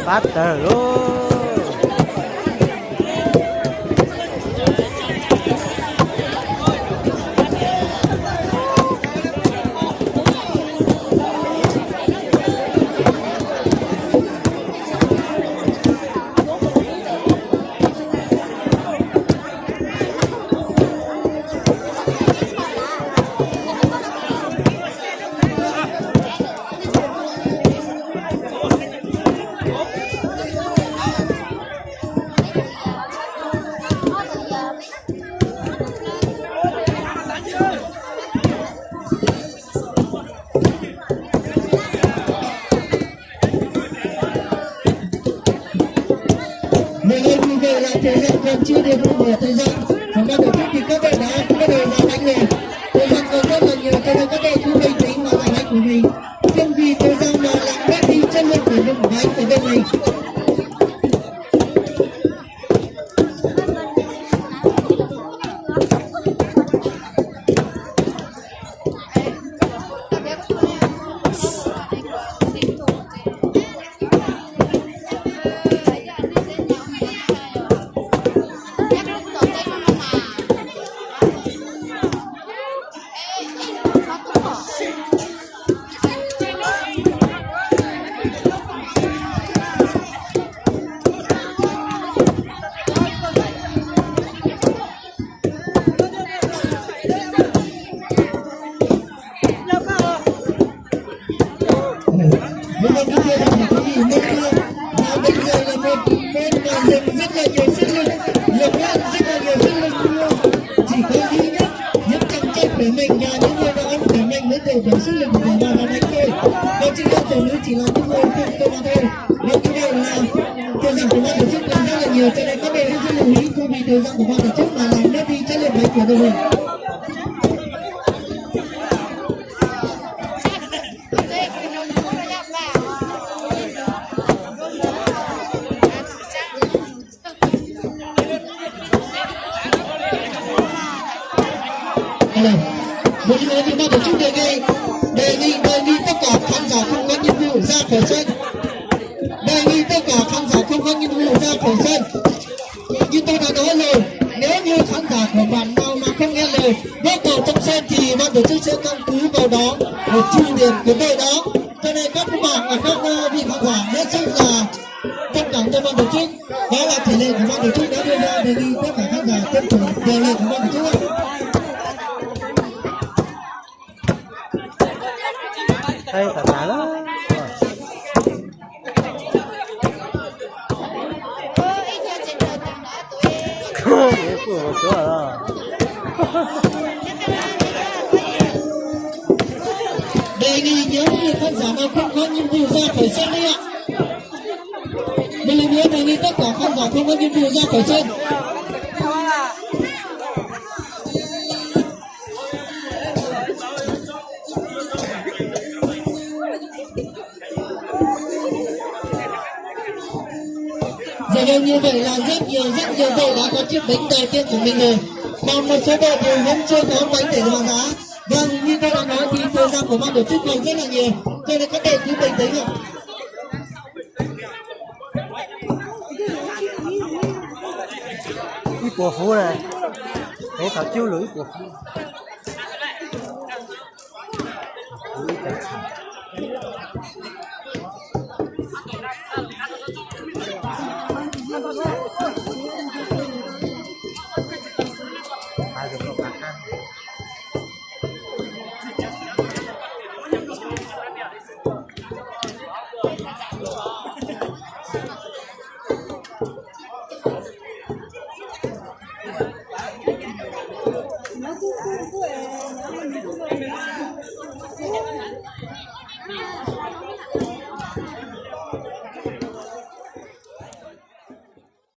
Phát tờ luôn. Thời gian còn chưa được một nửa thời gian và ban tổ chức thì các bạn đã bắt đầu ra đánh rồi. Thời gian còn rất là nhiều cho nên các bạn cứ bình tĩnh mà giành đánh của mình. Không vì thời gian mà làm mất đi chất lượng của những đánh của bên mình. Chỉ là những người không cơ mà thôi. Nếu như vậy là thời gian của ban tổ chức còn rất là nhiều cho nên các bạn hãy rất lưu ý không vì thời gian của ban tổ chức mà làm mất đi chất lượng đánh của đội mình. Một lần nữa thì ban tổ chức đề nghị tất cả khán giả không có nhiệm vụ ra khỏi sân. Đề nghị tất cả khán giả không có nhiệm vụ ra khỏi sân. Như tôi đã nói rồi, nếu như khán giả của bạn nào mà không nghe lời bước vào trong sân thì ban tổ chức sẽ căn cứ vào đó để trừ điểm của đội đó. Cho nên các bạn và các vị khán giả hết sức là thông cảm cho ban tổ chức. Đó là tỷ lệ của ban tổ chức đã đưa ra, đề nghị tất cả khán giả tuân thủ tỷ lệ của ban tổ chức. Đây thật là đó. Đề nghị nếu như khán giả nào không có nhiệm vụ ra khỏi sân đi ạ. Một lần nữa đề nghị tất cả khán giả không có nhiệm vụ ra khỏi sân. Giờ đây như vậy là rất nhiều đội đã có chiếc bánh đầu tiên của mình rồi. Còn một số đội thì vẫn chưa có bánh để vào giá. Vâng, như tôi đã nói thì thời gian của ban tổ chức còn rất là nhiều. Cho nên các đội cứ bình tĩnh ạ. Cái của Phú này, nghệ thuật chiếu lưỡi của Phú.